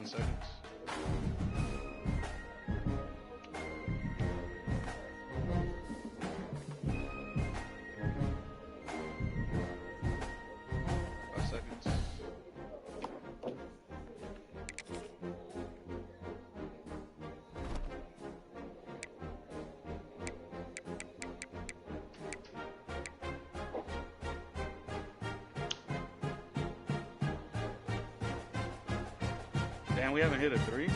seconds. Damn, we haven't hit a 3.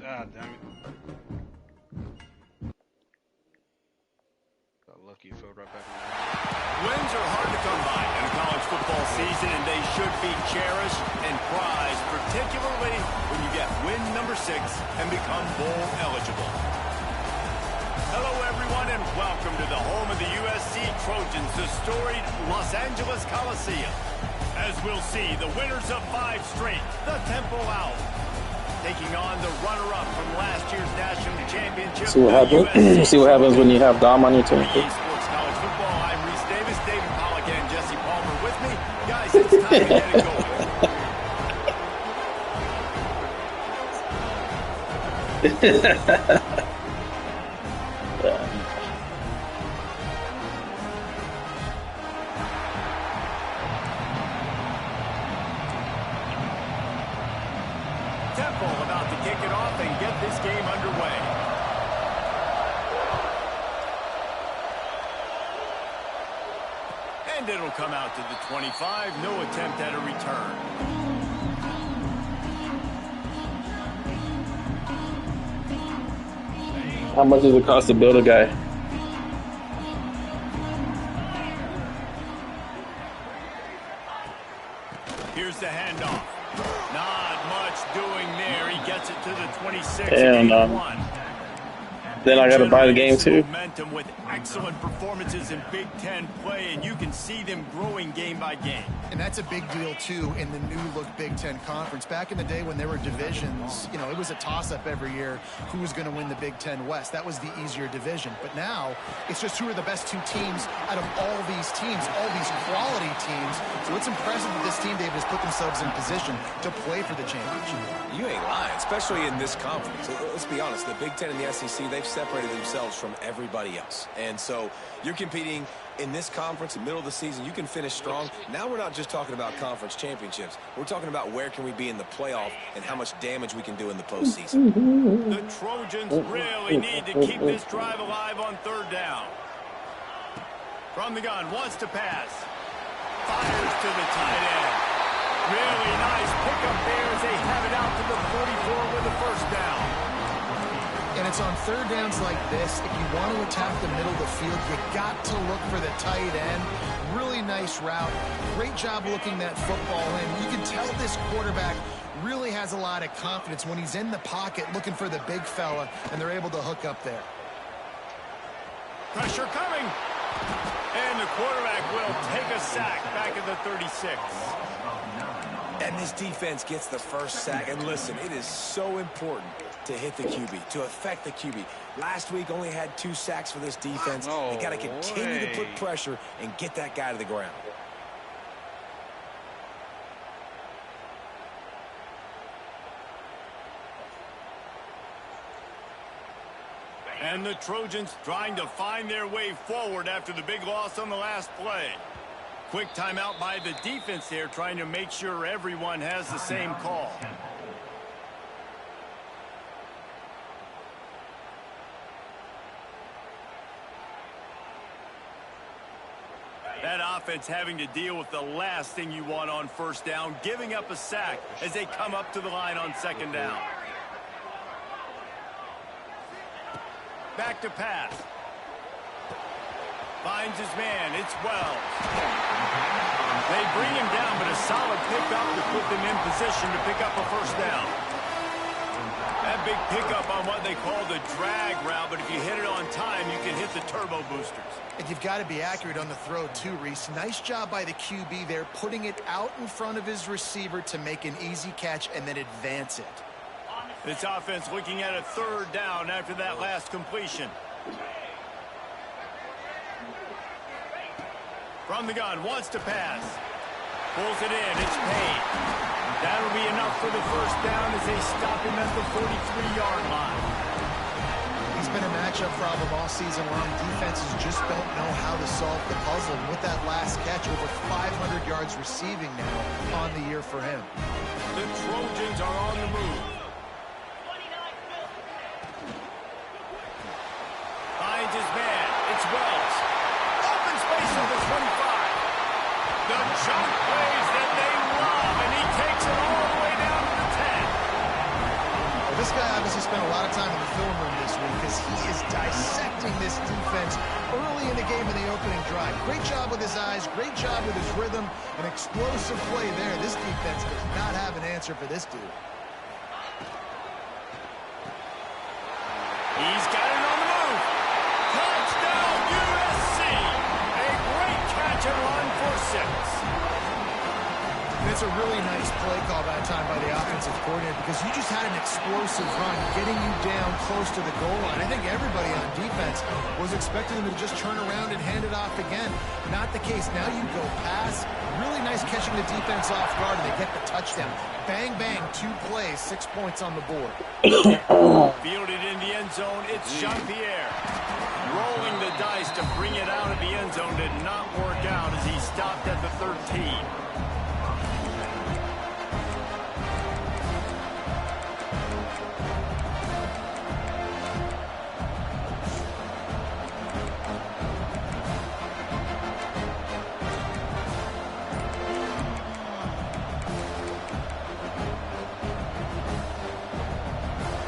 God damn it. Got lucky, fell right back in the Wins are hard to come by in a college football season, and they should be cherished and prized, particularly when you get win number 6 and become bowl eligible. Hello, everyone, and welcome to the home of the USC Trojans, the storied Los Angeles Coliseum. As we'll see, the winners of 5 straight, the Temple Owls, taking on the runner-up from last year's national championship. See what happens. See what happens when you have Dom on your team. Sports College Football. I'm Reese Davis, David Pollack, and Jesse Palmer with me. Guys, it's time to get it going. Temple about to kick it off and get this game underway. And it'll come out to the 25. No attempt at a return. How much does it cost to build a guy? Here's the handoff. Not much doing there. He gets it to the 26. And then I got to buy the game too. Momentum with excellent performances in Big Ten play, and you can see them growing game by game. And that's a big deal, too, in the new-look Big Ten Conference. Back in the day when there were divisions, you know, it was a toss-up every year who was going to win the Big Ten West. That was the easier division. But now, it's just who are the best 2 teams out of all these teams, all these quality teams. So it's impressive that this team, they've just put themselves in position to play for the championship. You ain't lying, especially in this conference. Let's be honest, the Big Ten and the SEC, they've separated themselves from everybody else. And so you're competing in this conference, in the middle of the season, you can finish strong. Now we're not just talking about conference championships. We're talking about where can we be in the playoff and how much damage we can do in the postseason. The Trojans really need to keep this drive alive on 3rd down. From the gun, wants to pass. Fires to the tight end. Really nice pickup there as they have it out to the 44 with the 1st down. And it's on 3rd downs like this, if you want to attack the middle of the field, you got to look for the tight end. Really nice route. Great job looking that football in. You can tell this quarterback really has a lot of confidence when he's in the pocket looking for the big fella, and they're able to hook up there. Pressure coming. And the quarterback will take a sack back at the 36. And this defense gets the 1st sack. And listen, it is so important to hit the QB, to affect the QB. Last week only had 2 sacks for this defense. They got to continue to put pressure and get that guy to the ground. And the Trojans trying to find their way forward after the big loss on the last play. Quick timeout by the defense there, trying to make sure everyone has the same call. That offense having to deal with the last thing you want on first down, giving up a sack as they come up to the line on second down. Back to pass. Finds his man. It's Wells. They bring him down, but a solid pickup to put them in position to pick up a first down. That big pickup on what they call the drag route, but if you hit it on time, you can hit the turbo boosters. And you've got to be accurate on the throw too, Reese. Nice job by the QB there, putting it out in front of his receiver to make an easy catch and then advance it. This offense looking at a third down after that last completion. From the gun, wants to pass. Pulls it in, it's Payne. That'll be enough for the first down as they stop him at the 43-yard line. He's been a matchup problem all season long. Defenses just don't know how to solve the puzzle. And with that last catch, over 500 yards receiving now on the year for him. The Trojans are on the move. Finds his man. It's Wells. Open space at the 25. The jump plays that they love, and he takes it all the way down to the 10. Well, this guy obviously spent a lot of time in the film room this week because he is dissecting this defense early in the game in the opening drive. Great job with his eyes, great job with his rhythm, an explosive play there. This defense does not have an answer for this dude. He's got it on the move. Touchdown, USC. A great catch and run for 6. And it's a really nice play call that time by the offensive coordinator because you just had an explosive run getting you down close to the goal line. I think everybody on defense was expecting them to just turn around and hand it off again. Not the case. Now you go pass. Really nice catching the defense off guard, and they get the touchdown. Bang, bang, 2 plays, 6 points on the board. Fielded in the end zone, it's Jean-Pierre. Rolling the dice to bring it out of the end zone did not work out as he stopped at the 13.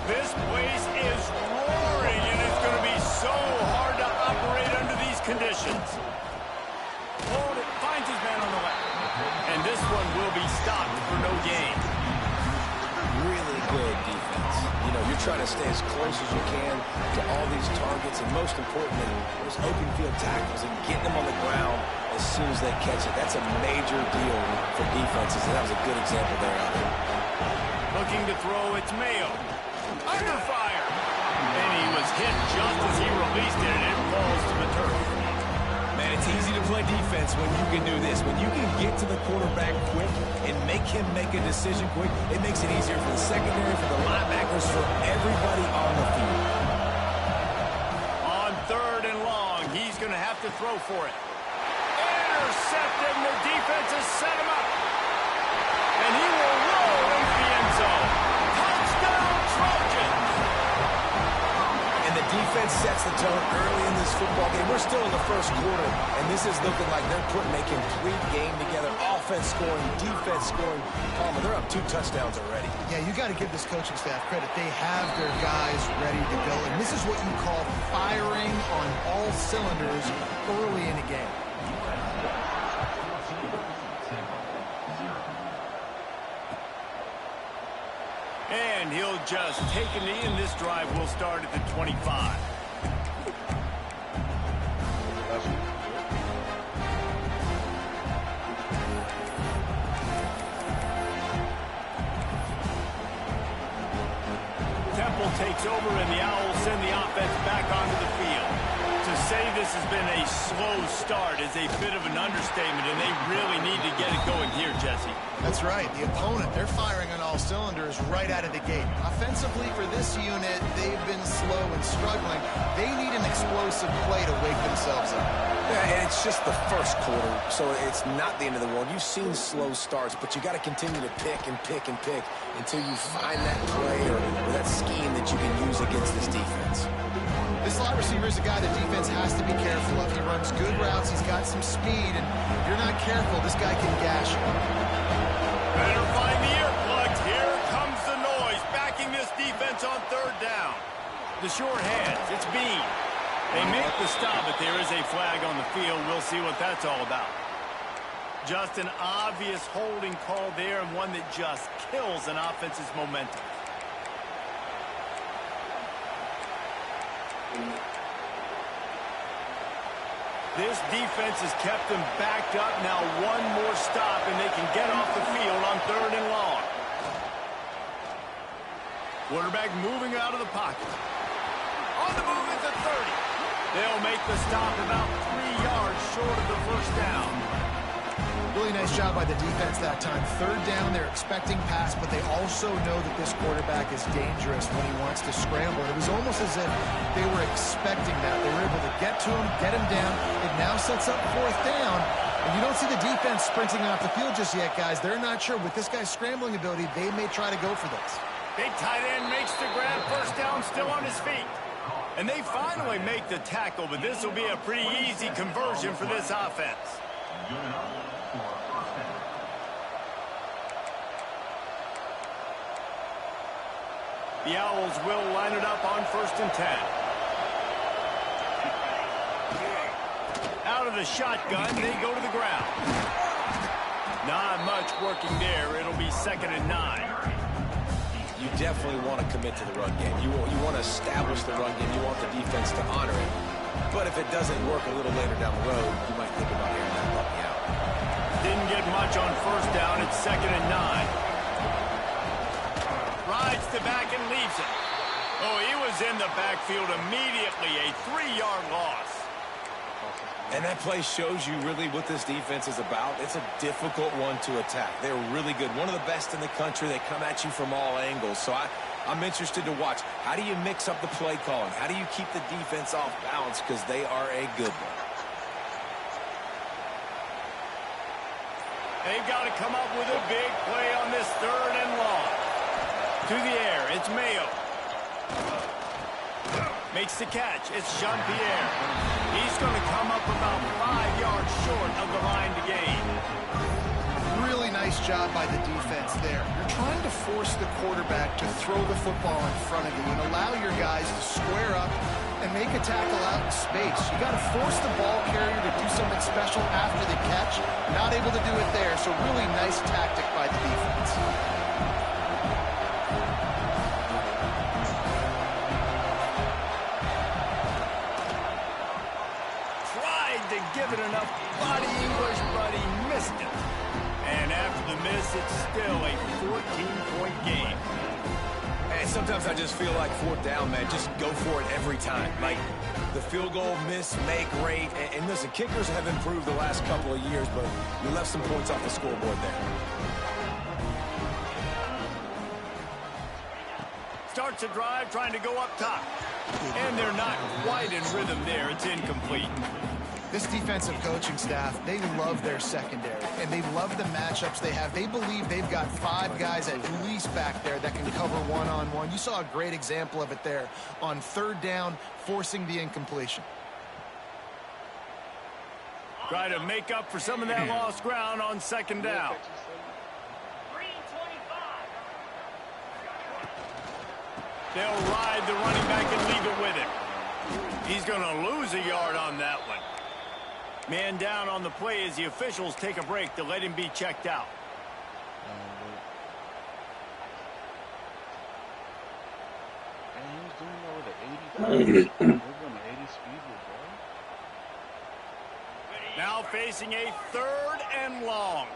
This place is roaring, and it's going to be so hard to operate under these conditions. Hold it, finds his man on the left. And this one will be stopped for no gain. Really good defense. You know, you're trying to stay as close as you can to all these targets, and most importantly, those open field tackles and getting them on the ground as soon as they catch it. That's a major deal for defenses, and that was a good example there out there. Looking to throw, it's Mayo. Under fire. And he was hit just as he released it, and it falls to the turf. Man, it's easy to play defense when you can do this. When you can get to the quarterback quick and make him make a decision quick, it makes it easier for the secondary, for the linebackers, for everybody on the field. On 3rd and long, he's going to have to throw for it. Intercepted, and the defense has set him up. And he will roll into the end zone. Touchdown, Trojans! And the defense sets the tone early in this football game. We're still in the first quarter, and this is looking like they're putting a complete game together. Offense scoring, defense scoring. Palmer, they're up 2 touchdowns already. Yeah, you got to give this coaching staff credit. They have their guys ready to go, and this is what you call firing on all cylinders early in a game. And he'll just take a knee, and this drive will start at the 25. Temple takes over, and the Owls send the offense back onto the field. To say this has been a slow start is a bit of an understatement, and they really need to get it going here, Jesse. That's right. The opponent, they're firing on all cylinders right out of the gate. Offensively for this unit, they've been slow and struggling. They need an explosive play to wake themselves up. Yeah, and it's just the first quarter, so it's not the end of the world. You've seen slow starts, but you got to continue to pick and pick and pick until you find that play or that scheme that you can use against this defense. This slot receiver is a guy the defense has to be careful of. He runs good routes. He's got some speed, and if you're not careful, this guy can gash you. Better find the earplugs. Here comes the noise, backing this defense on third down. The short hands, it's Bean. They make the stop, but there is a flag on the field. We'll see what that's all about. Just an obvious holding call there, and one that just kills an offense's momentum. This defense has kept them backed up. Now one more stop, and they can get off the field on third and long. Quarterback moving out of the pocket. On the move at the 30. They'll make the stop about 3 yards short of the first down. Really nice job by the defense that time. Third down, they're expecting pass, but they also know that this quarterback is dangerous when he wants to scramble. It was almost as if they were expecting that. They were able to get to him, get him down. It now sets up fourth down. And you don't see the defense sprinting off the field just yet, guys. They're not sure. With this guy's scrambling ability, they may try to go for this. Big tight end makes the grab. First down, still on his feet. And they finally make the tackle, but this will be a pretty easy conversion for this offense. The Owls will line it up on 1st and 10. Out of the shotgun, they go to the ground. Not much working there. It'll be 2nd and 9. You definitely want to commit to the run game. You want to establish the run game. You want the defense to honor it. But if it doesn't work a little later down the road, you might think about airing that puppy out. Didn't get much on first down. It's 2nd and 9. Rides the back and leaves it. Oh, he was in the backfield immediately. A 3-yard loss. And that play shows you really what this defense is about. It's a difficult one to attack. They're really good. One of the best in the country. They come at you from all angles. So I'm interested to watch. How do you mix up the play calling? How do you keep the defense off balance? Because they are a good one. They've got to come up with a big play on this 3rd and long. To the air, it's Mayo. Makes the catch. It's Jean-Pierre. He's going to come up about 5 yards short of the line to gain. Really nice job by the defense there. You're trying to force the quarterback to throw the football in front of you and allow your guys to square up and make a tackle out in space. You got to force the ball carrier to do something special after the catch. Not able to do it there, so really nice tactic by the defense. Give it enough body English, but he missed it. And after the miss, it's still a 14-point game. And sometimes I just feel like 4th down, man. Just go for it every time. Like the field goal miss, make rate. And listen, kickers have improved the last couple of years, but you left some points off the scoreboard there. Starts a drive, trying to go up top. And they're not quite in rhythm there. It's incomplete. This defensive coaching staff, they love their secondary, and they love the matchups they have. They believe they've got 5 guys at least back there that can cover one-on-one. You saw a great example of it there on 3rd down, forcing the incompletion. Try to make up for some of that lost ground on 2nd down. They'll ride the running back and leave it with him. He's going to lose a yard on that one. Man down on the play as the officials take a break to let him be checked out. Now facing a 3rd and long.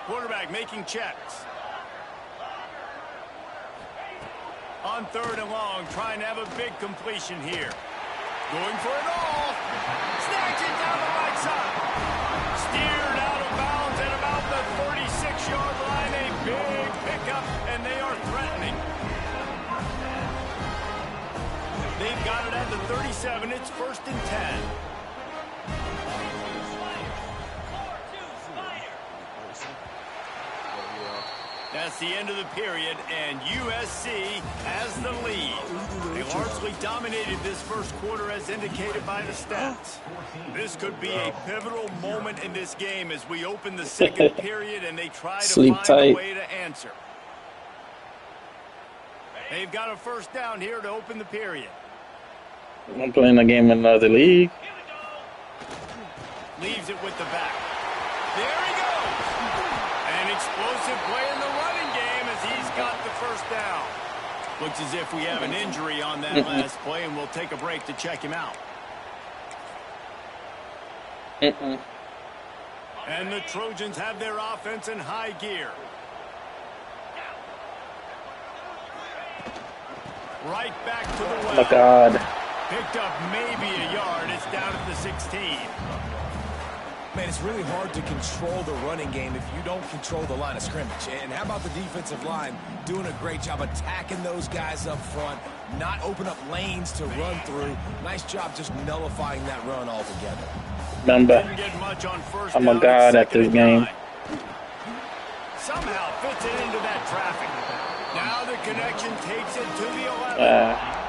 Quarterback making checks. On 3rd and long, trying to have a big completion here. Going for it all. Snatch it down the right side. Steered out of bounds at about the 36-yard line. A big pickup, and they are threatening. They've got it at the 37. It's 1st and 10. That's the end of the period, and USC has the lead. They largely dominated this first quarter as indicated by the stats. This could be a pivotal moment in this game as we open the second period and they try to Sleep find tight. a way to answer. They've got a 1st down here to open the period. I'm playing a game in another league. Leaves it with the back. There he goes. An explosive play in the running game as he's got the 1st down. Looks as if we have an injury on that last play, and we'll take a break to check him out. And the Trojans have their offense in high gear. Right back to the well. Oh my God. Picked up maybe a yard. It's down at the 16. Man, it's really hard to control the running game if you don't control the line of scrimmage. And how about the defensive line doing a great job attacking those guys up front, not open up lanes to run through. Nice job just nullifying that run altogether. Remember, Didn't get much on 1st I'm a down, god at 2nd this and game. 9. Somehow fits it into that traffic. Now the connection takes it to the 11.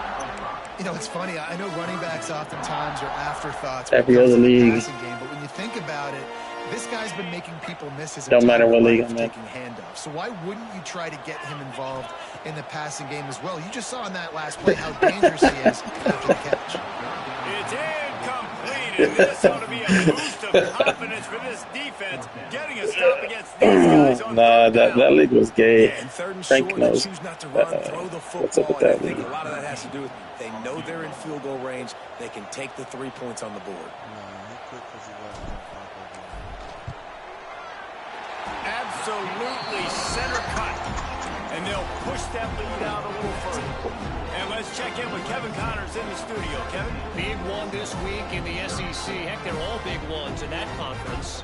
You know, it's funny. I know running backs oftentimes are afterthoughts. Every when it comes other to the league. passing game, but when you think about it, this guy's been making people miss his Don't matter entire what league life I'm in. taking handoffs. So why wouldn't you try to get him involved in the passing game as well? You just saw in that last play how dangerous he is after the catch. It's incomplete, and this ought to be a boost of confidence for this defense, getting a stop against these guys on Nah, 3rd down. that league was gay. And 3rd and Frank short, they knows. choose not to run, throw the What's up football, with and I that think league? a lot of that has to do with they know they're in field goal range. They can take the 3 points on the board. Absolutely center cut. And they'll push that lead out a little further. And let's check in with Kevin Connors in the studio. Kevin? Big one this week in the SEC. Heck, they're all big ones in that conference.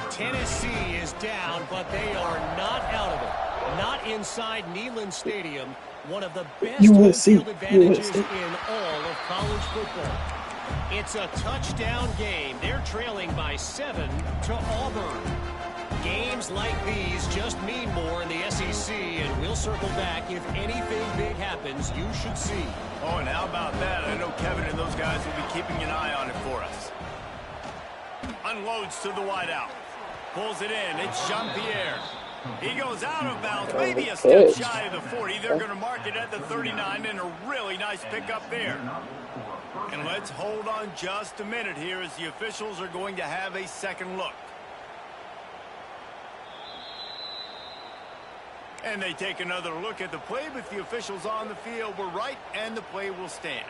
Tennessee is down, but they are not out of it. Not inside Neyland Stadium. One of the best home field advantages in all of college football. It's a touchdown game. They're trailing by 7 to Auburn. Games like these just mean more in the SEC, and we'll circle back if anything big happens you should see. Oh, and how about that? I know Kevin and those guys will be keeping an eye on it for us. Unloads to the wideout. Pulls it in. It's Jean-Pierre. He goes out of bounds, maybe a step shy of the 40. They're going to mark it at the 39, and a really nice pickup there. And let's hold on just a minute here as the officials are going to have a second look. And they take another look at the play, but the officials on the field were right, and the play will stand.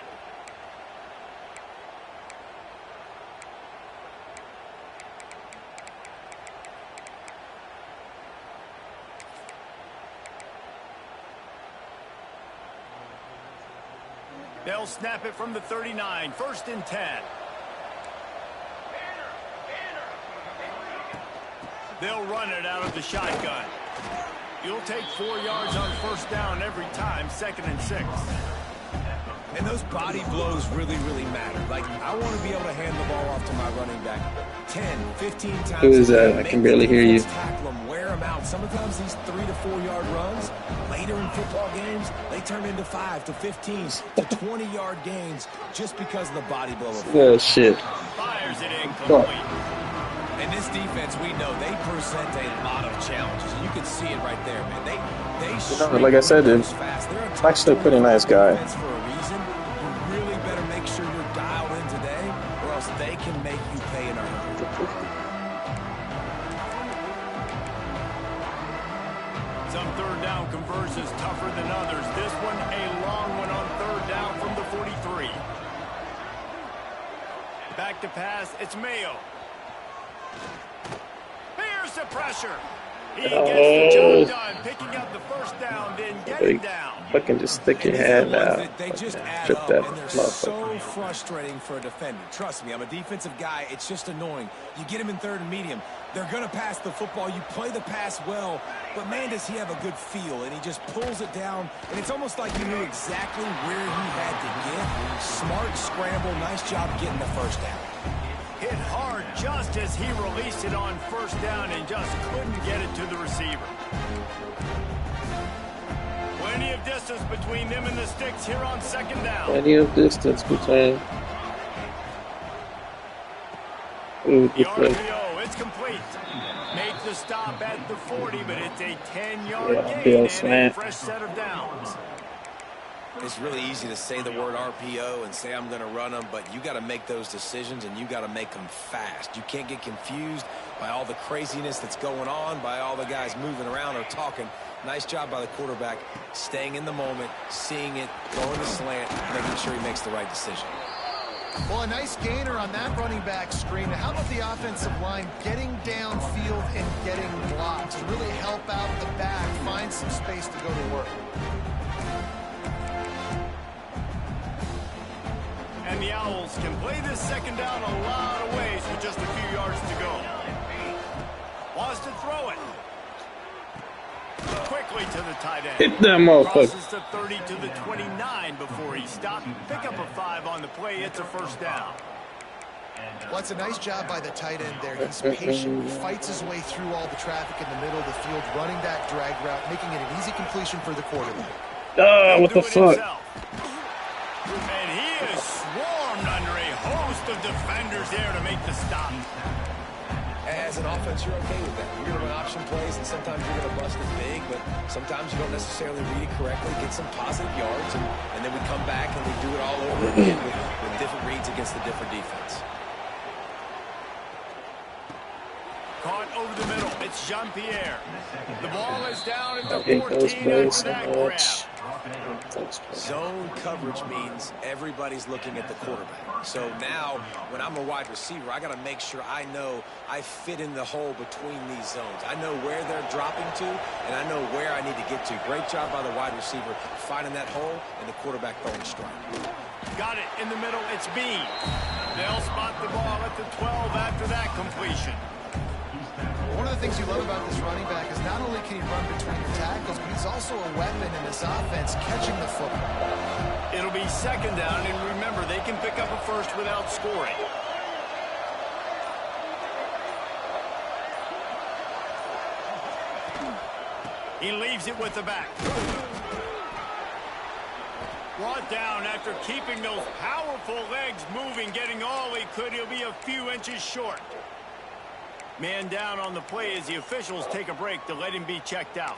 They'll snap it from the 39, 1st and 10. They'll run it out of the shotgun. You'll take 4 yards on 1st down every time, 2nd and 6. And those body blows really, really matter. Like, I want to be able to hand the ball off to my running back 10, 15 times. Who is that? I can barely hear you. Tackle them, wear them out. Sometimes these 3 to 4 yard runs, later in football games, they turn into 5 to 15 to 20 yard gains just because of the body blow. Oh, shit. Fires it incomplete. And this defense, we know, they present a lot of challenges. And you can see it right there, man. They Like I said, dude, fast. They're actually a pretty nice guy. For a reason. You really better make sure you're dialed in today, or else they can make you pay in a hurry. Some 3rd down conversions tougher than others. This one, a long one on 3rd down from the 43. Back to pass, it's Mayo. Here's the pressure. He gets the Oh, job done, picking up the first down, then they getting down. fucking just stick And your these are hand the ones out. that they just add Trip up, that and they're motherfucker. so frustrating for a defender. Trust me, I'm a defensive guy. It's just annoying. You get him in third and medium. They're going to pass the football. You play the pass well, but man, does he have a good feel, and he just pulls it down, and it's almost like he knew exactly where he had to get. Smart scramble. Nice job getting the first down. Hit hard just as he released it on first down and just couldn't get it to the receiver. Plenty of distance between them and the sticks here on second down. Plenty of distance between. Ooh, The good play. RPO, it's complete. Make the stop at the 40, but it's a 10-yard Yeah, gain Bill and a Slant. fresh set of downs. It's really easy to say the word RPO and say I'm going to run them, but you got to make those decisions, and you got to make them fast. You can't get confused by all the craziness that's going on, by all the guys moving around or talking. Nice job by the quarterback, staying in the moment, seeing it, throwing the slant, making sure he makes the right decision. Well, a nice gainer on that running back screen. How about the offensive line getting downfield and getting blocks to really help out the back, find some space to go to work? And the Owls can play this second down a lot of ways with just a few yards to go. Wants to throw it. Quickly to the tight end. Hit that motherfucker. Crosses the 30 to the 29 before he stopped. Pick up a 5 on the play. It's a first down. Well, it's a nice job by the tight end there. He's patient, he fights his way through all the traffic in the middle of the field, running that drag route, making it an easy completion for the quarterback. Ah, what the Do it fuck? himself. And he is swarmed under a host of defenders there to make the stop. As an offense, you're okay with that. You're going to run option plays, and sometimes you're going to bust it big, but sometimes you don't necessarily read it correctly, get some positive yards, and then we come back and we do it all over again with different reads against the different defense. Caught over the middle. It's Jean-Pierre. The ball is down at the I hate 14 those plays after so that grab. much. Zone coverage means everybody's looking at the quarterback. So now, when I'm a wide receiver, I got to make sure I know I fit in the hole between these zones. I know where they're dropping to, and I know where I need to get to. Great job by the wide receiver finding that hole, and the quarterback throwing a strike. Got it in the middle. It's Bean. They'll spot the ball at the 12 after that completion. One of the things you love about this running back is not only can he run between the tackles, but he's also a weapon in this offense, catching the football. It'll be second down, and remember, they can pick up a first without scoring. He leaves it with the back. Brought down after keeping those powerful legs moving, getting all he could. He'll be a few inches short. Man down on the play as the officials take a break to let him be checked out.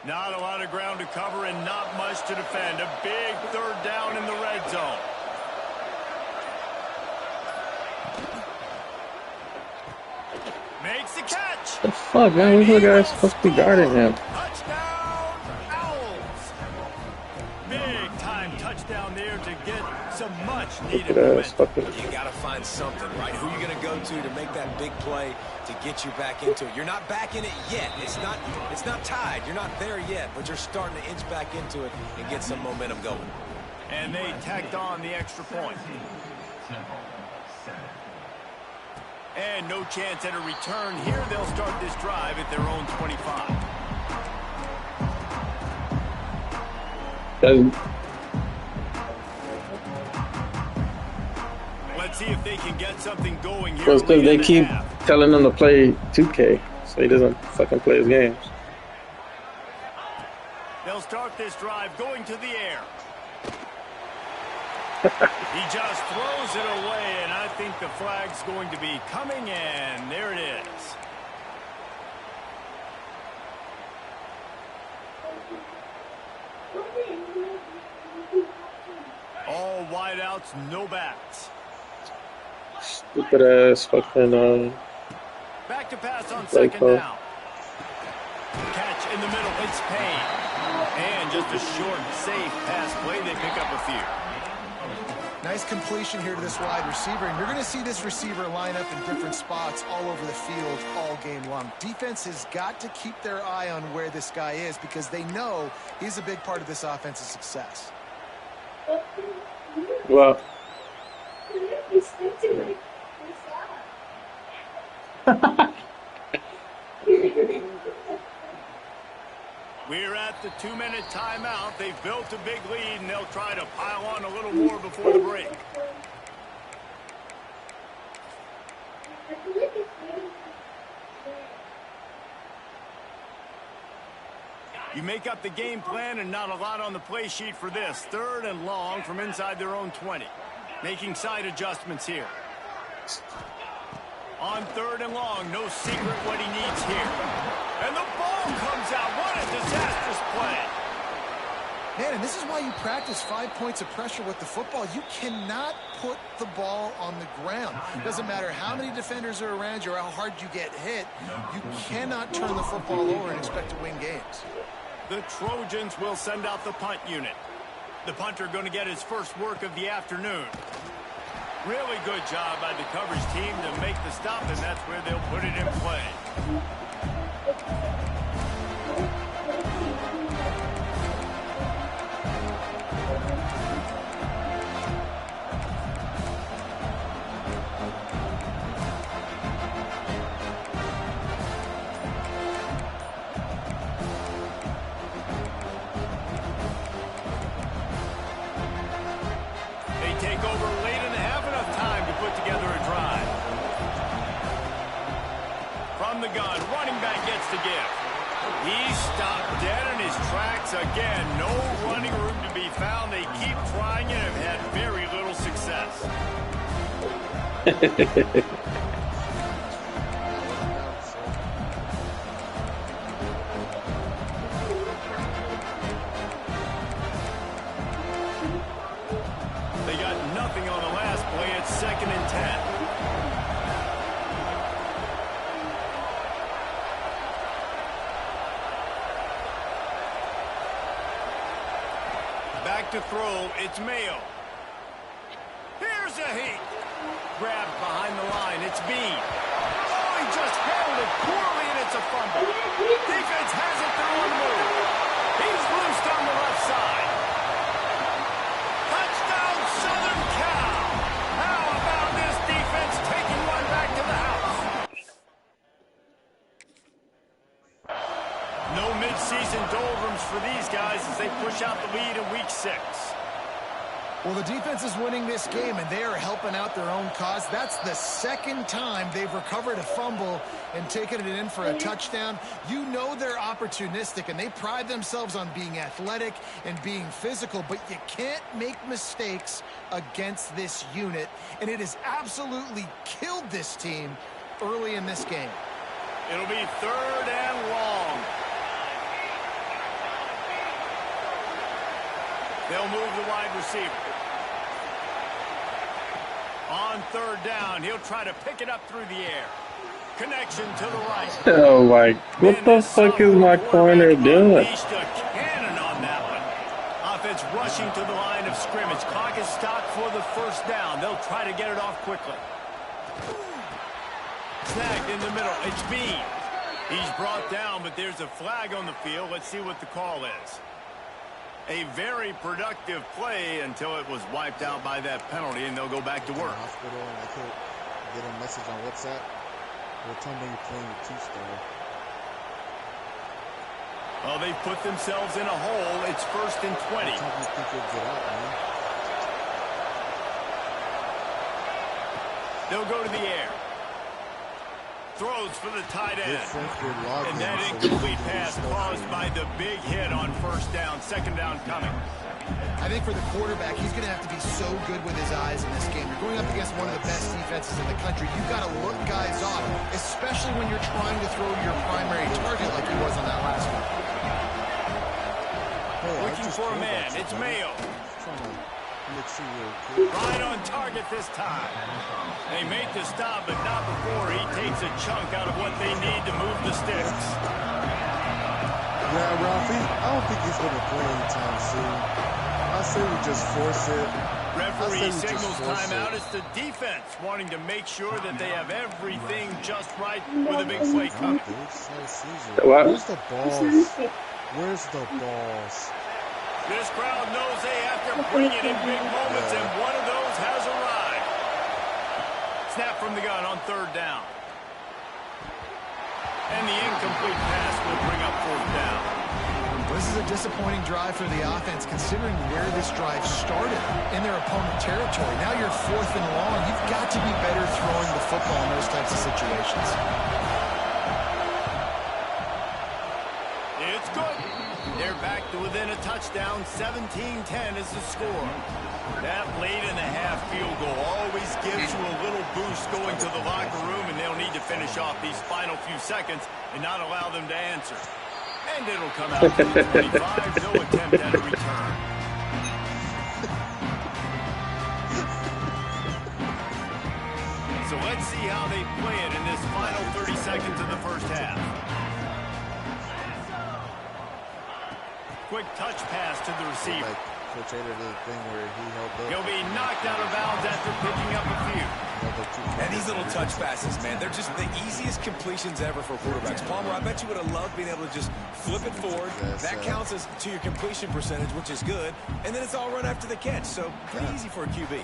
Not a lot of ground to cover and not much to defend. A big third down in the red zone. Makes the catch. The fuck, man? These little guys supposed to be guarding him. Touchdown, Owls. Big time touchdown there to get some much needed Look at us, momentum. fucking. You got to find something, right? Who you going to go to make that big play to get you back into it? You're not back in it yet. It's not tied. You're not there yet, but you're starting to inch back into it and get some momentum going. And they tacked on the extra point. And no chance at a return here. They'll start this drive at their own 25. Let's see if they can get something going here. Well, it's because late they in the keep half. telling him to play 2K, so he doesn't fucking play his games. They'll start this drive going to the air. He just throws it away, and I think the flag's going to be coming in. There it is. All wideouts, no backs. Stupid ass fucking Back to pass on Play second call. down. Catch in the middle. It's Payne. And just a short, safe pass play. They pick up a few. Nice completion here to this wide receiver, and you're going to see this receiver line up in different spots all over the field all game long. Defense has got to keep their eye on where this guy is because they know he's a big part of this offense's success. Well, We're at the 2-minute timeout. They've built a big lead, and they'll try to pile on a little more before the break. You make up the game plan and not a lot on the play sheet for this. 3rd and long from inside their own 20. Making side adjustments here. On 3rd and long, no secret what he needs here. And the ball comes out. What a disastrous play. Man, and this is why you practice 5 points of pressure with the football. You cannot put the ball on the ground. It doesn't matter how many defenders are around you or how hard you get hit. You cannot turn the football over and expect to win games. The Trojans will send out the punt unit. The punter going to get his first work of the afternoon. Really good job by the coverage team to make the stop, and that's where they'll put it in play. They take over late and have enough time to put together a drive. From the gun, running back gets to give. He's stopped dead in his tracks again. No running room to be found. They keep trying and have had very little success. They got nothing on the last play. It's 2nd and 10. Back to throw, it's Mayo. Here's a heat. Grabbed behind the line, it's Bean. Oh, he just handled it poorly, and it's a fumble. Defense has it through one move. He's loosed on the left side. Touchdown, Southern Cal. How about this defense taking one back to the house? No midseason doldrums for these guys as they push out the lead in week 6. Well, the defense is winning this game, and they are helping out their own cause. That's the 2nd time they've recovered a fumble and taken it in for a touchdown. You know they're opportunistic, and they pride themselves on being athletic and being physical, but you can't make mistakes against this unit, and it has absolutely killed this team early in this game. It'll be 3rd and long. They'll move the wide receiver. On 3rd down, he'll try to pick it up through the air. Connection to the right. oh my, what the fuck is my corner doing? Unleashed a cannon on that one. Offense rushing to the line of scrimmage. Clock is stopped for the 1st down. They'll try to get it off quickly. Snagged in the middle. It's Bean. He's brought down, but there's a flag on the field. Let's see what the call is. A very productive play until it was wiped out by that penalty, and they'll go back to work. Hospital, and I could get a message on WhatsApp. They'll tell me you're playing with 2-star. Well, they've put themselves in a hole. It's 1st and 20. What time do you think you'll get out, man? They'll go to the air. Throws for the tight end. And that incomplete pass caused by the big hit on 1st down. 2nd down coming. I think for the quarterback, he's going to have to be so good with his eyes in this game. You're going up against one of the best defenses in the country. You've got to look guys off, especially when you're trying to throw your primary target like he was on that last one. Looking for a man. It's Mayo. Let's see real quick. Right on target this time. They make the stop, but not before he takes a chunk out of what they need to move the sticks. Yeah, Ralphie, I don't think he's going to play anytime soon. I say we just force it. Referee signals timeout. It's the defense wanting to make sure that they have everything just right with a big play coming. Where's the balls? Where's the balls? This crowd knows they have to bring it in big moments, and one of those has arrived. Snap from the gun on third down. And the incomplete pass will bring up fourth down. This is a disappointing drive for the offense, considering where this drive started, in their opponent territory. Now you're 4th and long. You've got to be better throwing the football in those types of situations. It's good. They're back to within a touchdown. 17-10 is the score. That late-in-the-half field goal always gives you a little boost going to the locker room, and they'll need to finish off these final few seconds and not allow them to answer. And it'll come out to the 25. No attempt at a return. So let's see how they play it in this final 30 seconds of the first half. Quick touch pass to the receiver. Coach Hader did the thing where he held up. He'll be knocked out of bounds after picking up a few. And these little touch passes, man, they're just the easiest completions ever for quarterbacks. Palmer, I bet you would have loved being able to just flip it forward. That counts as to your completion percentage, which is good. And then it's all run after the catch, so pretty easy for a QB.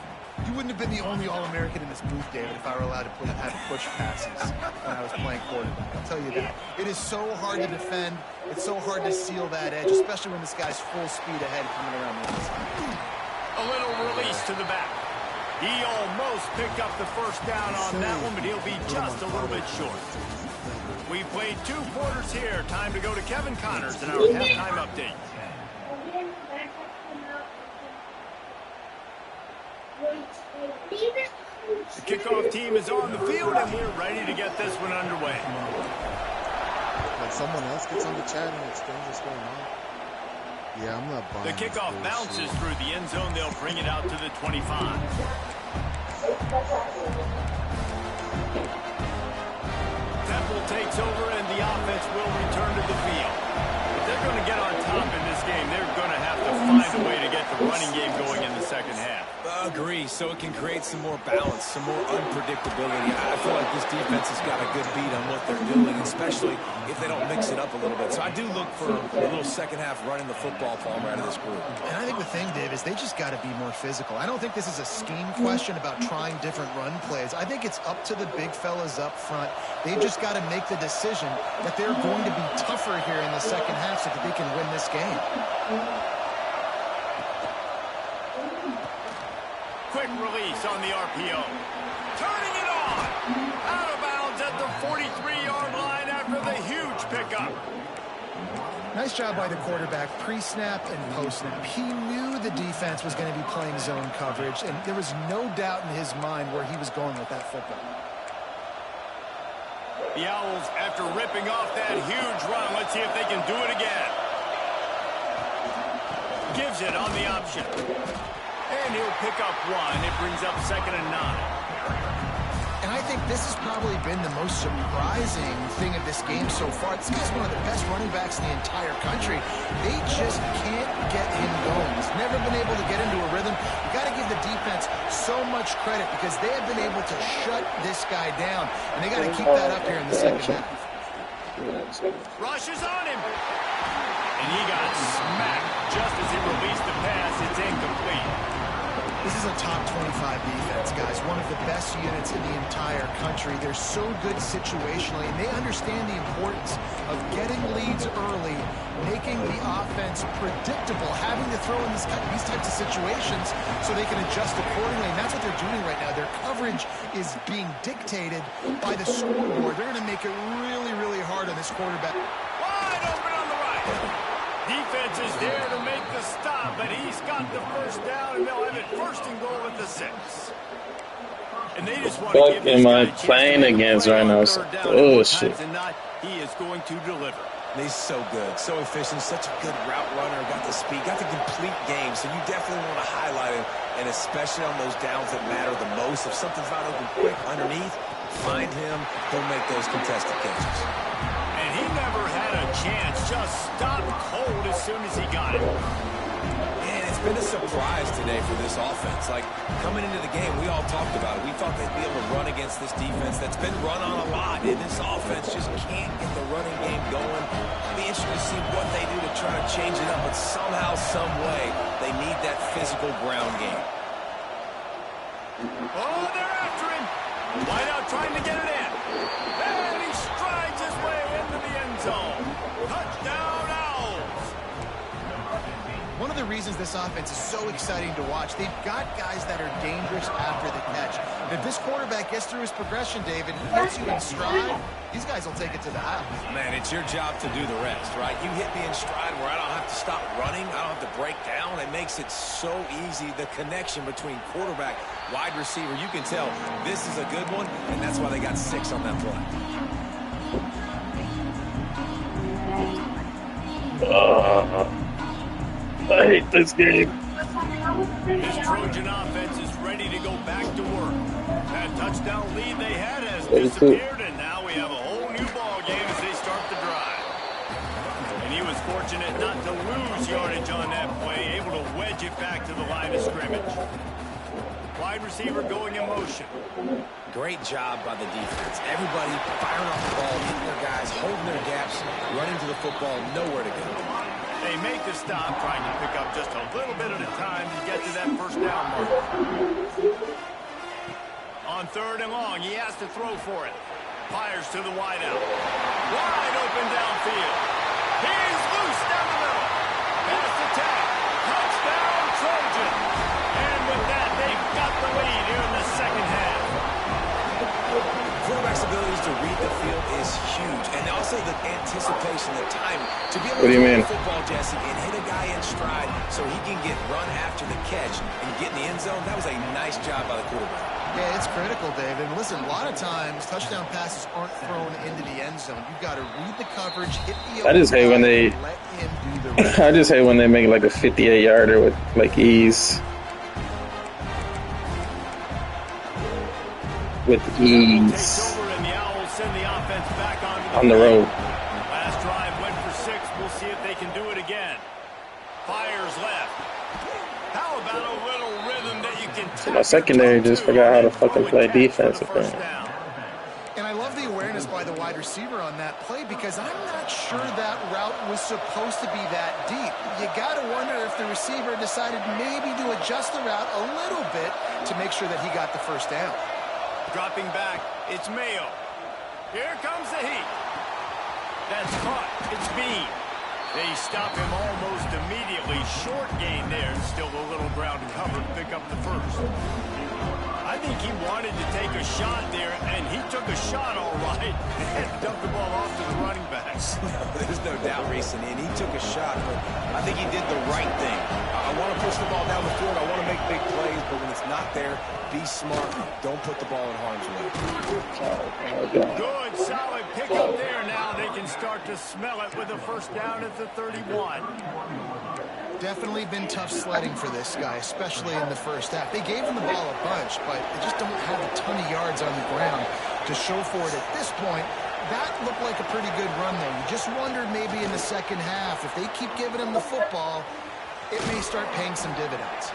You wouldn't have been the only All-American in this booth, David, if I were allowed to have push passes when I was playing quarterback. I'll tell you that. It is so hard to defend. It's so hard to seal that edge, especially when this guy's full speed ahead coming around the inside. A little release to the back. He almost picked up the first down on that one, but he'll be just a little bit short. We played 2 quarters here. Time to go to Kevin Connors in our halftime update. The kickoff team is on the field, and we're ready to get this one underway. Like someone else gets on the chat and explains what's going on. Yeah, I'm not buying The kickoff bounces through the end zone. They'll bring it out to the 25. Temple takes over, and the offense will return to the field. If they're going to get on top in this game, they're going to have to find a way to get the running game going in the second half. Agree, so it can create some more balance, some more unpredictability. I feel like this defense has got a good beat on what they're doing, especially if they don't mix it up a little bit. So I do look for a little second half running the football, Palmer, out of this group. And I think the thing, Dave, is they just got to be more physical. I don't think this is a scheme question about trying different run plays. I think it's up to the big fellas up front. They've just got to make the decision that they're going to be tougher here in the second half so that they can win this game. Quick release on the RPO. Turning it on. Out of bounds at the 43-yard line after the huge pickup. Nice job by the quarterback, pre-snap and post-snap. He knew the defense was going to be playing zone coverage, and there was no doubt in his mind where he was going with that football. The Owls, after ripping off that huge run, let's see if they can do it again. Gives it on the option. And he'll pick up 1. It brings up 2nd and 9. And I think this has probably been the most surprising thing of this game so far. This guy's one of the best running backs in the entire country. They just can't get him going. He's never been able to get into a rhythm. You got to give the defense so much credit because they have been able to shut this guy down. And they got to keep that up here in the second half. Rushes on him. And he got smacked just as he released the pass. It's incomplete. This is a top 25 defense, guys. One of the best units in the entire country. They're so good situationally, and they understand the importance of getting leads early, making the offense predictable, having to throw in these types of situations so they can adjust accordingly. And that's what they're doing right now. Their coverage is being dictated by the scoreboard. They're going to make it really, really hard on this quarterback. Wide open on the right. Defense is there to make the stop, but he's got the first down, and they'll have it 1st and goal at the 6. And they just want to give this guy a chance to playing against right now? Oh, shit. He is going to deliver. He's so good, so efficient, such a good route runner, got the speed, got the complete game, so you definitely want to highlight him, and especially on those downs that matter the most. If something's not open quick underneath, find him, he'll make those contested catches. And he never had a chance, just stopped cold as soon as he got it. And it's been a surprise today for this offense. Like, coming into the game, we all talked about it. We thought they'd be able to run against this defense that's been run on a lot, and this offense just can't get the running game going. It'll be interesting to see what they do to try to change it up, but somehow, some way, they need that physical ground game. Oh, they're after him. Wideout trying to get it in. And he strides his way into the end zone. Touchdown, Owls. One of the reasons this offense is so exciting to watch, they've got guys that are dangerous after the catch. And if this quarterback gets through his progression, David, he gets you in stride, these guys will take it to the house. Man, it's your job to do the rest, right? You hit me in stride where I don't have to stop running. I don't have to break down. It makes it so easy. The connection between quarterback, wide receiver, you can tell this is a good one, and that's why they got 6 on that play. I hate this game. This Trojan offense is ready to go back to work. That touchdown lead they had has 32. disappeared, and now we have a whole new ball game as they start the drive. And he was fortunate not to lose yardage on that play, able to wedge it back to the line of scrimmage. Wide receiver going in motion. Great job by the defense. Everybody firing off the ball, hitting their guys, holding their gaps, running to the football, nowhere to go. They make the stop, trying to pick up just a little bit at a time to get to that first down mark. On 3rd and long, he has to throw for it. Fires to the wideout. Wide open downfield. He's loose down the middle. Pass attack. Touchdown, Trojan. And with that, they've got the lead here in the second half. Quarterback's abilities to read the field is huge, and also the anticipation, the time to be able What do to you throw mean? the football, Jesse, and hit a guy in stride so he can get run after the catch and get in the end zone. That was a nice job by the quarterback. Yeah, it's critical, David. Listen, a lot of times touchdown passes aren't thrown into the end zone. You've got to read the coverage, hit the I just hate when they- let him do the rest. I just hate when they make like a 58-yarder with like ease. With Takes ease over, and the Owls send the offense back on the road. Last drive went for 6. We'll see if they can do it again. Fires left. How about a little rhythm that you can So my secondary just forgot how to fucking play defense apparently. And I love the awareness by the wide receiver on that play because I'm not sure that route was supposed to be that deep. You got to wonder if the receiver decided maybe to adjust the route a little bit to make sure that he got the first down. Dropping back, it's Mayo. Here comes the heat. That's caught. It's Bean. They stop him almost immediately. Short gain there. Still a little ground covered. Pick up the first. I think he wanted to take a shot there, and he took a shot all right and dumped the ball off to the running backs. There's no doubt, racing in. He took a shot, but I think he did the right thing. I want to push the ball down the field. I want to make big plays, but when it's not there, be smart. Don't put the ball in harm's way. Good, solid pickup there. Now they can start to smell it with a first down at the 31. Definitely been tough sledding for this guy, especially in the first half. They gave him the ball a bunch, but they just don't have a ton of yards on the ground to show for it at this point. That looked like a pretty good run there. You just wondered maybe in the second half, if they keep giving him the football, it may start paying some dividends.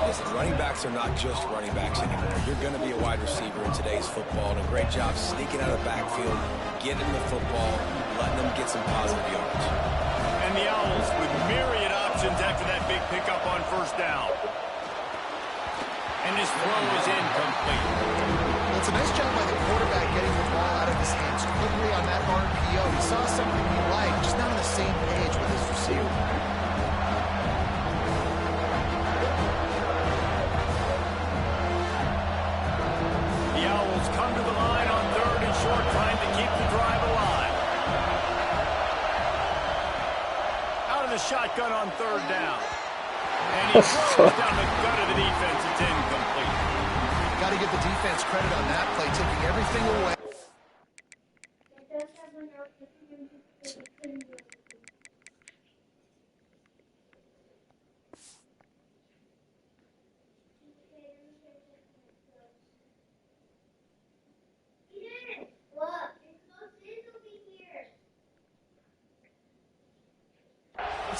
Listen, running backs are not just running backs anymore. You're going to be a wide receiver in today's football, and a great job sneaking out of the backfield, getting the football, letting them get some positive yards. And the Owls with myriad options after that big pickup on first down. And this throw is incomplete. Well, it's a nice job by the quarterback getting the ball out of his hands quickly on that RPO. He saw something he liked, just not on the same page with his receiver. The Owls come to the line on 3rd and short, trying to keep the drive alive. Out of the shotgun on 3rd down. And he throws down the gut of the defense. It's incomplete. Got to give the defense credit on that play, taking everything away.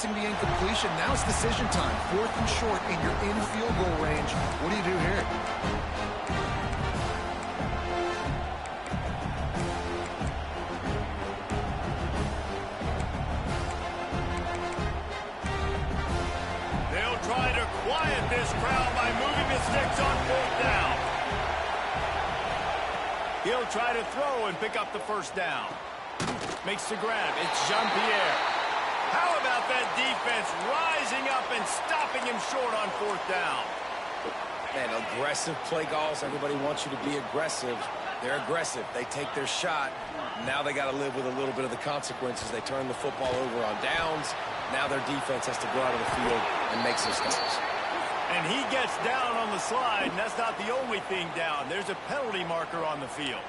forcing the incompletion. Now it's decision time. 4th and short, and you're in field goal range. What do you do here? They'll try to quiet this crowd by moving the sticks on 4th down. He'll try to throw and pick up the first down. Makes the grab. It's Jean-Pierre. How about that defense rising up and stopping him short on 4th down? Man, aggressive play calls. Everybody wants you to be aggressive. They're aggressive. They take their shot. Now they got to live with a little bit of the consequences. They turn the football over on downs. Now their defense has to go out of the field and make some stops. And he gets down on the slide, and that's not the only thing down. There's a penalty marker on the field.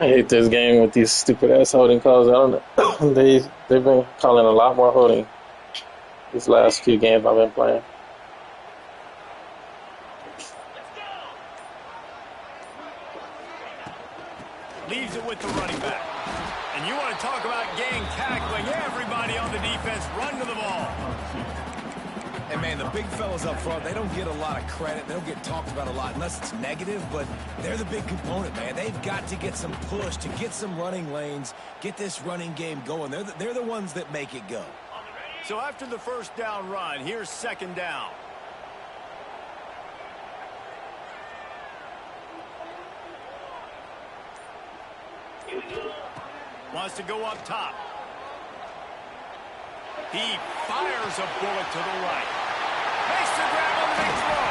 I hate this game with these stupid ass holding calls. I don't know. They've been calling a lot more holding these last few games I've been playing. Leaves it with the running back. And you want to talk about gang tackling. Everybody on the defense run to the ball. And, man, the big fellas up front, they don't get a lot of credit. They don't get talked about a lot unless it's negative, but they're the big component, man. They've got to get some push to get some running lanes, get this running game going. They're the ones that make it go. So after the first down run, here's 2nd down. Wants to go up top. He fires a bullet to the right. Makes the grab on the big throw.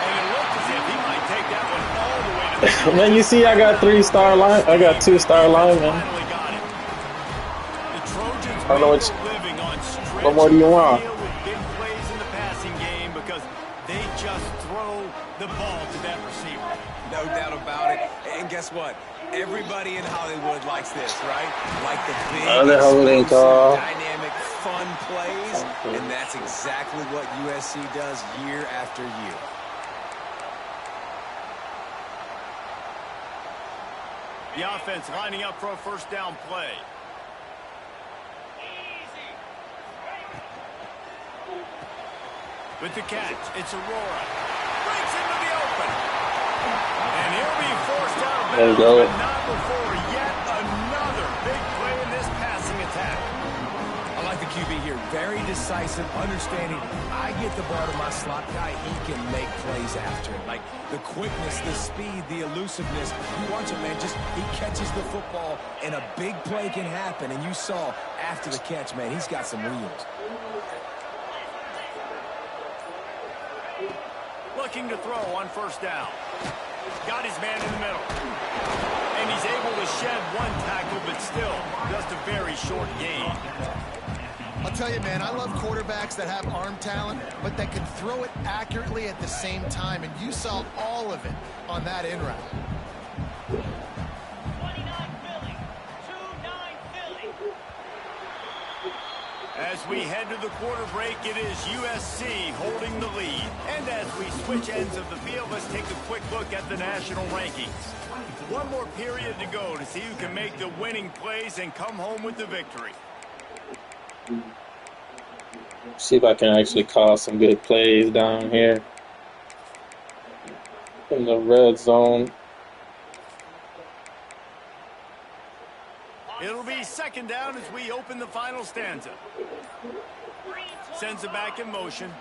And it looked as if he might take that one all the way to the Man, you see I got 3-star line. I got 2-star line, man. finally got it. The Trojans I don't know make a living on what more do you want? stretching the field with big plays in the passing game because they just throw the ball to that receiver. No doubt about it. And guess what? Everybody in Hollywood likes this, right? Like the big, Another holding call. dynamic, fun plays. And that's exactly what USC does year after year. The offense lining up for a first down play. With the catch, it's Aurora. Breaks into the open. And he'll be forced out of There you bounds, go. but not before yet another big play in this passing attack. I like the QB here. Very decisive, understanding. I get the ball to my slot guy. He can make plays after it. Like the quickness, the speed, the elusiveness. You watch him, man. Just he catches the football, and a big play can happen. And you saw after the catch, man, he's got some wheels. Looking to throw on first down. Got his man in the middle. And he's able to shed one tackle, but still just a very short gain. I'll tell you, man, I love quarterbacks that have arm talent, but that can throw it accurately at the same time, and you saw all of it on that in route. 29 Philly. 2-9 Philly. As we head to the quarter break, it is USC holding the lead. And as we switch ends of the field, let's take a quick look at the national rankings. One more period to go to see who can make the winning plays and come home with the victory. See if I can actually call some good plays down here in the red zone. It'll be second down as we open the final stanza. Sends it back in motion.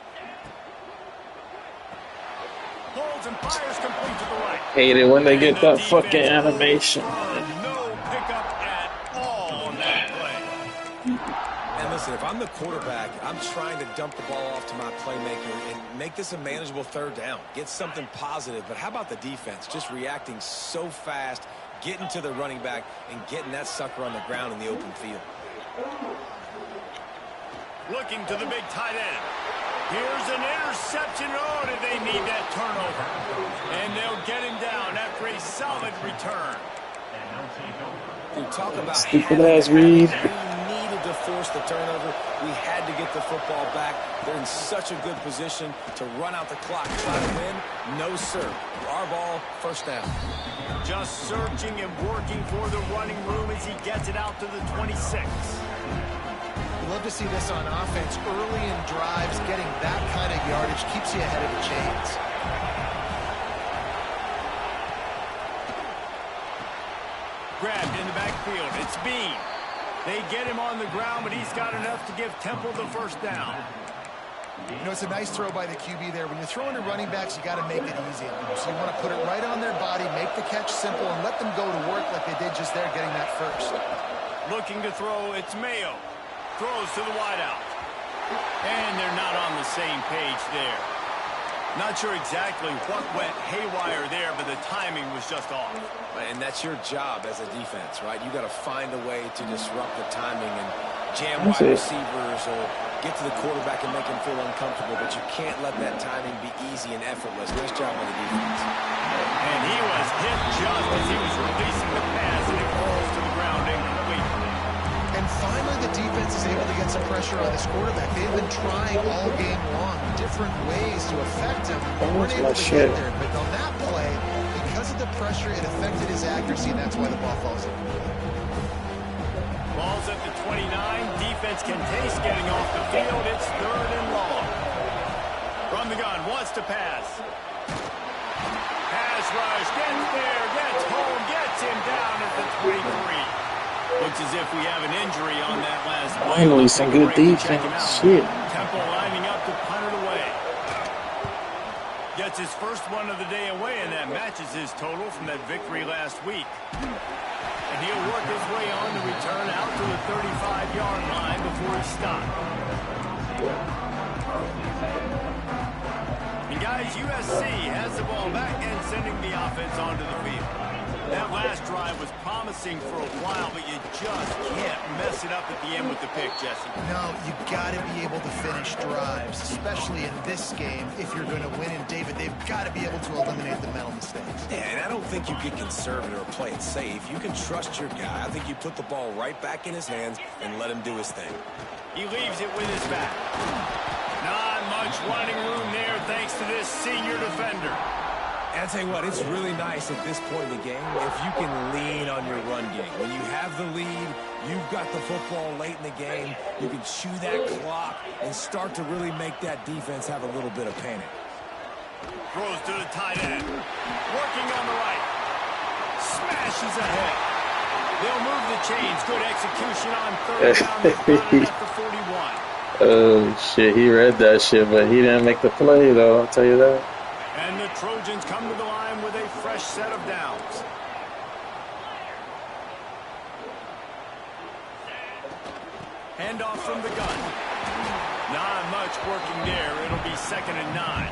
Holds and fires complete to the right. Hate it when they get And the that fucking defense animation. no pickup at all on that play. And listen, if I'm the quarterback, I'm trying to dump the ball off to my playmaker and make this a manageable third down. Get something positive. But how about the defense? Just reacting so fast, getting to the running back, and getting that sucker on the ground in the open field. Looking to the big tight end. Here's an interception. Oh, did they need that turnover? And they'll get him down after a solid return. Dude, talk about Stupid ass read. he needed to force the turnover. We had to get the football back. They're in such a good position to run out the clock, try to win. No, sir. Our ball, first down. Just searching and working for the running room as he gets it out to the 26. You love to see this on offense. Early in drives, getting that kind of yardage keeps you ahead of the chains. Grabbed in the backfield. It's Bean. They get him on the ground, but he's got enough to give Temple the first down. You know, it's a nice throw by the QB there. When you're throwing to running backs, you got to make it easy on them. So you want to put it right on their body, make the catch simple, and let them go to work like they did just there, getting that first. Looking to throw, it's Mayo. Throws to the wideout. And they're not on the same page there. Not sure exactly what went haywire there, but the timing was just off. And that's your job as a defense, right? You got to find a way to disrupt the timing and jam wide receivers or get to the quarterback and make him feel uncomfortable, but you can't let that timing be easy and effortless. Nice job by the defense. And he was hit just as he was releasing the pass, and it falls to the ground incomplete. And finally, the defense is able to get some pressure on this quarterback. They've been trying all game long different ways to affect him. They weren't able to get there, but on that play, because of the pressure, it affected his accuracy, and that's why the ball falls in. Ball's at the 29. Defense can taste getting off the field. It's 3rd and long. From the gun, wants to pass. Pass rush, gets there, gets home, gets him down at the 23. Looks as if we have an injury on that last play. Finally, some good defense. Shit. Temple lining up to punt it away. Gets his first one of the day away, and that matches his total from that victory last week. And he'll work his way on the return out to the 35-yard line before he's stopped. And guys, USC has the ball back and sending the offense onto the field. That last drive was promising for a while, but you just can't mess it up at the end with the pick, Jesse. No, you got to be able to finish drives, especially in this game. If you're going to win, and David, they've got to be able to eliminate the mental mistakes. Yeah, and I don't think you get conservative or play it safe. You can trust your guy. I think you put the ball right back in his hands and let him do his thing. He leaves it with his back. Not much running room there thanks to this senior defender. And I tell you what, it's really nice at this point in the game if you can lean on your run game. When you have the lead, you've got the football late in the game, you can chew that clock and start to really make that defense have a little bit of panic. Throws to the tight end. Working on the right. Smashes ahead. They'll move the chains. Good execution on 3rd down. They got it at the 41. Oh, shit. He read that shit, but he didn't make the play, though. I'll tell you that. And the Trojans come to the line with a fresh set of downs. Handoff from the gun. Not much working there. It'll be 2nd and 9.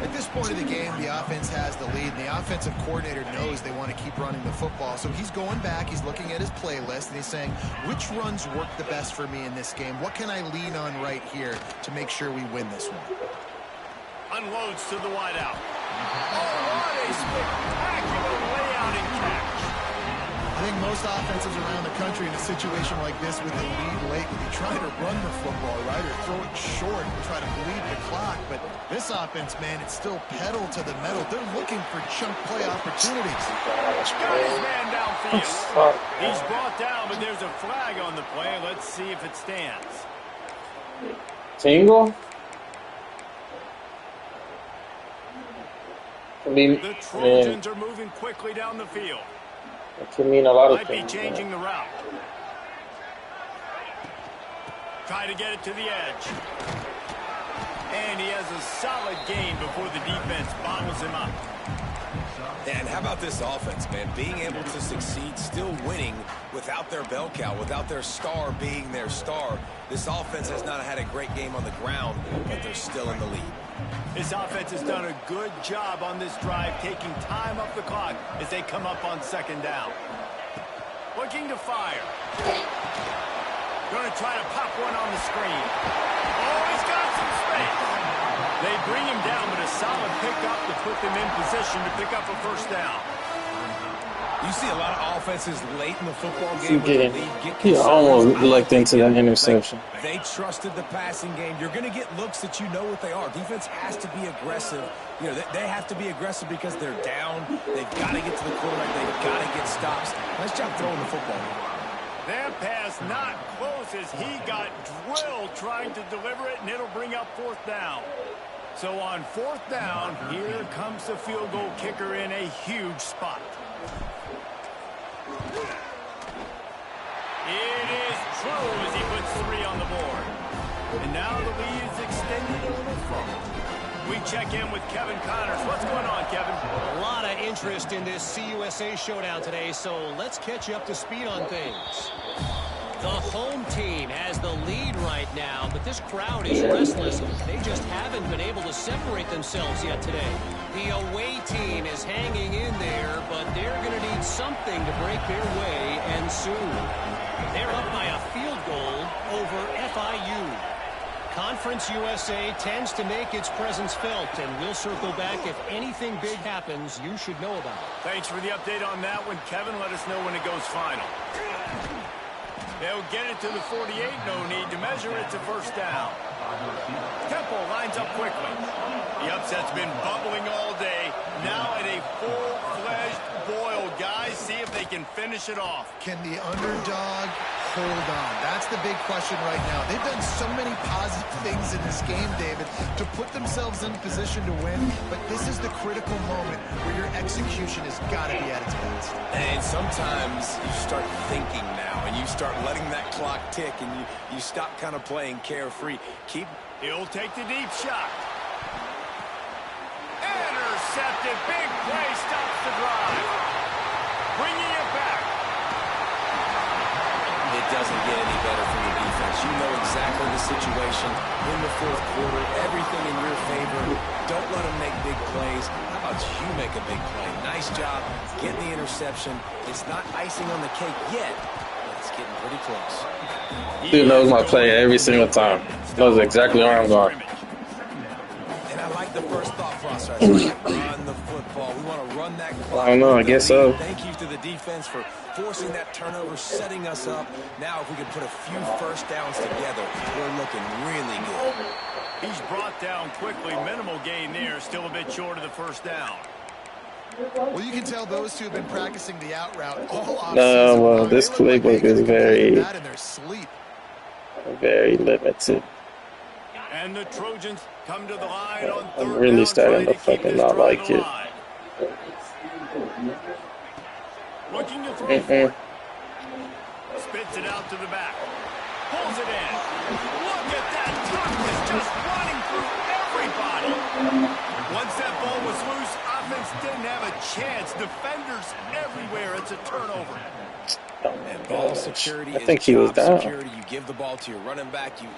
At this point of the game, the offense has the lead, and the offensive coordinator knows they want to keep running the football. So he's going back, he's looking at his playlist, and he's saying, which runs work the best for me in this game? What can I lean on right here to make sure we win this one? Unloads to the wideout. Oh, what a spectacular layout and catch. I think most offenses around the country in a situation like this with the lead late would be trying to run the football, right, or throw it short and try to bleed the clock. But this offense, man, it's still pedal to the metal. They're looking for chunk play opportunities. Got his man downfield. He's brought down, but there's a flag on the play. Let's see if it stands. Tingle? The Trojans are moving quickly down the field. It can mean a lot of Might things. be changing the route. Try to get it to the edge. And he has a solid gain before the defense bottles him up. And how about this offense, man? Being able to succeed, still winning without their bell cow, without their star being their star. This offense has not had a great game on the ground, but they're still in the lead. This offense has done a good job on this drive, taking time off the clock as they come up on 2nd down. Looking to fire. Going to try to pop one on the screen. Oh, he's got some space. They bring him down, but a solid pickup to put them in position to pick up a 1st down. You You see a lot of offenses late in the football game with the lead get He concerned. almost looked into that interception. Like, they trusted the passing game. You're going to get looks that you know what they are. Defense has to be aggressive. You know, they have to be aggressive because they're down. They've got to get to the quarterback. They've got to get stops. Nice job throwing the football. That pass not close as he got drilled trying to deliver it, and it'll bring up 4th down. So on 4th down, here comes the field goal kicker in a huge spot. It is true as he puts 3 on the board. And now the lead is extended a little further. We check in with Kevin Connors. What's going on, Kevin? A lot of interest in this CUSA showdown today, so let's catch you up to speed on things. The home team has the lead right now, but this crowd is restless. They just haven't been able to separate themselves yet today. The away team is hanging in there, but they're going to need something to break their way, and soon. They're up by a field goal over FIU. Conference USA tends to make its presence felt, and we'll circle back if anything big happens you should know about. Thanks for the update on that one, Kevin. Let us know when it goes final. They'll get it to the 48. No need to measure it to 1st down. Temple lines up quickly. The upset's been bubbling all day. Now at a full-fledged boil. Guys, see if they can finish it off. Can the underdog hold on? That's the big question right now. They've done so many positive things in this game, David, to put themselves in position to win, but this is the critical moment where your execution has got to be at its best. And sometimes you start thinking now, and you start letting that clock tick, and you stop kind of playing carefree. He'll take the deep shot. Intercepted. Big play. Stops the drive. Bringing it back. It doesn't get any better from the defense. You know exactly the situation in the 4th quarter. Everything in your favor. Don't let them make big plays. How about you make a big play? Nice job getting the interception. It's not icing on the cake yet, but it's getting pretty close. Dude knows my play every single time. Knows exactly where I'm going. And I like the first thought process. Run the football. We want to run that clock. I don't know. I guess so. Thank you to the defense for forcing that turnover, setting us up. Now, if we can put a few 1st downs together, we're looking really good. He's brought down quickly. Minimal gain there. Still a bit short of the 1st down. Well, you can tell those two have been practicing the out route all offseason. No, well, this playbook is very limited. And the Trojans come to the line on 3rd I'm really down, starting to trying keep fucking this not drive like it. alive. Looking to throw for it. Spits it out to the back. Pulls it in. Look at that. Tuck is just running through everybody. Once that ball was loose, offense didn't have a chance. Defenders everywhere. It's a turnover. And ball security I think he was down. security. You give the ball to your running back. You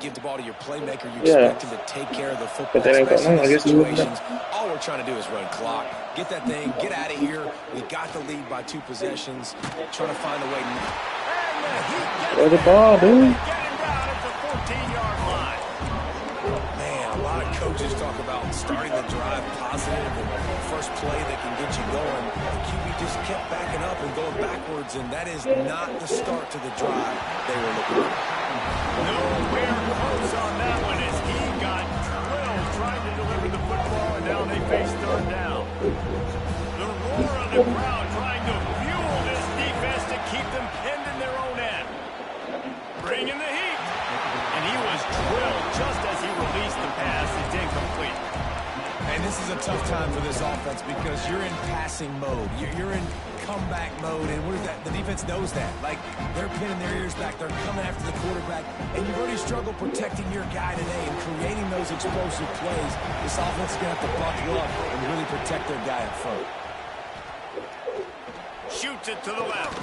give the ball to your playmaker. You expect him to take care of the football. But they ain't got none. I guess you wouldn't know. All we're trying to do is run clock. Get that thing. Get out of here. We got the lead by 2 possessions. Trying to find a way. Throw the ball, dude. Get him down at the 14-yard line. Man, a lot of coaches talk about starting the drive positive and first play that can get you going. The QB just kept backing up and going backwards, and that is not the start to the drive they were looking for. Nowhere close on that one as he got drilled trying to deliver the football, and now they face 3rd down. The roar of the crowd trying to fuel this defense to keep them pinned in their own end. Bringing the heat. And he was drilled just as he released the pass. It's incomplete. And this is a tough time for this offense because you're in passing mode. You're in comeback mode, and what is that? The defense knows that. Like, they're pinning their ears back. They're coming after the quarterback, and you've already struggled protecting your guy today and creating those explosive plays. This offense is going to have to buckle up and really protect their guy up front. Shoots it to the left.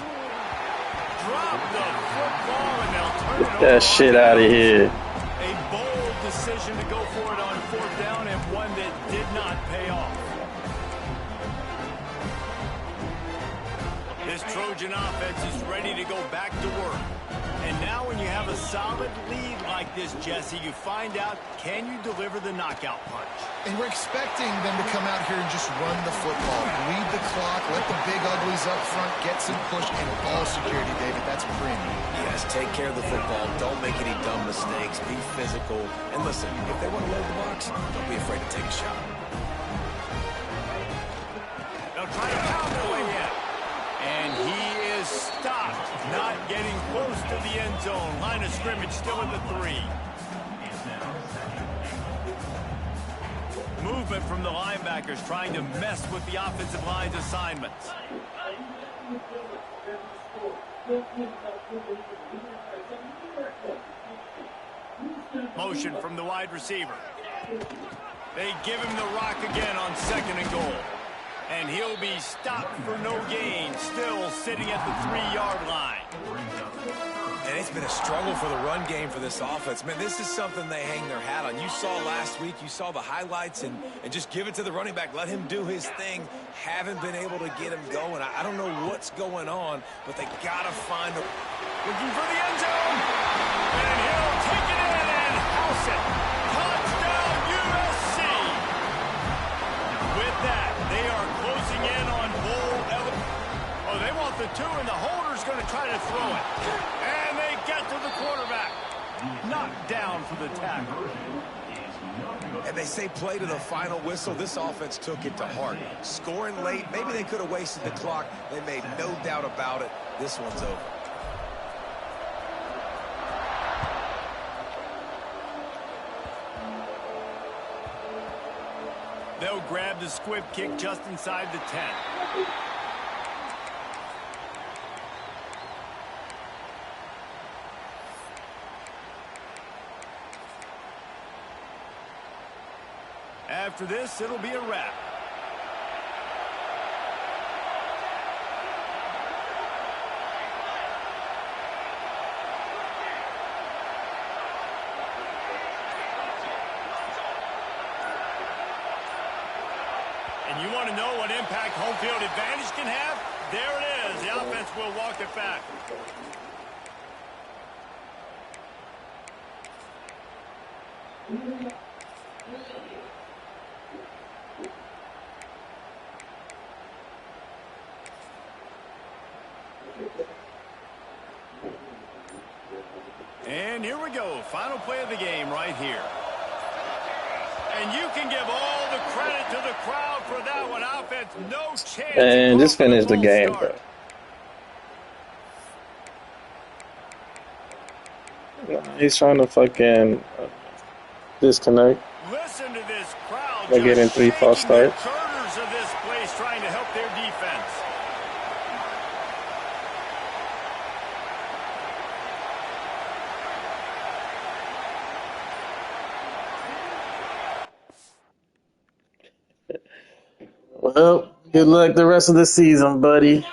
Drop the football, and they'll turn it over. Get that shit out of here. A bold decision to go for it on 4th down, and one that did not pay off. This Trojan offense is ready to go back to work. And now Now when you have a solid lead like this, Jesse, you find out, can you deliver the knockout punch? And we're expecting them to come out here and just run the football, lead the clock, let the big uglies up front get some push and ball security, David. That's premium. Yes, take care of the football. Don't make any dumb mistakes. Be physical. And listen, if they want to load the box, don't be afraid to take a shot. They'll try to pound their way in. And he is stopped, not getting close to the end zone. Line of scrimmage still at the 3. Movement from the linebackers trying to mess with the offensive line's assignments. Motion from the wide receiver. They give him the rock again on 2nd and goal. And he'll be stopped for no gain, still sitting at the 3-yard line. And it's been a struggle for the run game for this offense. Man, this is something they hang their hat on. You saw last week, you saw the highlights, and just give it to the running back. Let him do his thing. Haven't been able to get him going. I don't know what's going on, but they got to find a... Looking for the end zone. And he'll take it in and house it. Touchdown, USC. With that, they are closing in on Bull Ellis. Oh, they want the 2, and the holder's going to try to throw it. And they get to the quarterback. Knocked down for the tackle. And they say play to the final whistle. This offense took it to heart. Scoring late, maybe they could have wasted the clock. They made no doubt about it. This one's over. They'll grab the squib kick just inside the 10. After this, it'll be a wrap. And you want to know what impact home field advantage can have? There it is. The offense will walk it back. And here we go. Final play of the game right here. And you can give all the credit to the crowd for that one. Offense, no chance. And just finish the game, bro. He's trying to fucking disconnect. Listen to this crowd. They're getting 3 false starts. The turners of this place trying to help their defense. Well, good luck the rest of the season, buddy.